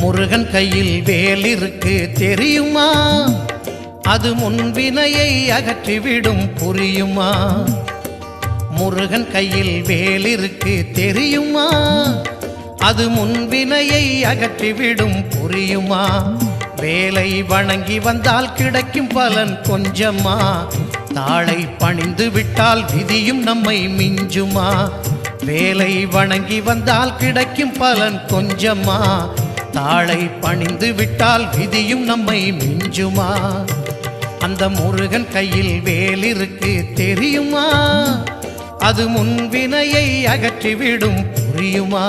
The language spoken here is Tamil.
முருகன் கையில் வேல் இருக்கு தெரியுமா? அது முன்வினையை அகற்றிவிடும் புரியுமா? முருகன் கையில் வேல் இருக்கு தெரியுமா? அது முன்வினையை அகற்றிவிடும் புரியுமா? வேலை வணங்கி வந்தால் கிடைக்கும் பலன் கொஞ்சமா? தாளை பணிந்து விட்டால் விதியும் நம்மை மிஞ்சுமா? வேலை வணங்கி வந்தால் கிடைக்கும் பலன் கொஞ்சமா? தாளை பணிந்து விட்டால் விதியும் நம்மை மிஞ்சுமா? அந்த முருகன் கையில் வேல் இருக்கு தெரியுமா? அது முன்வினையை அகற்றிவிடும் புரியுமா?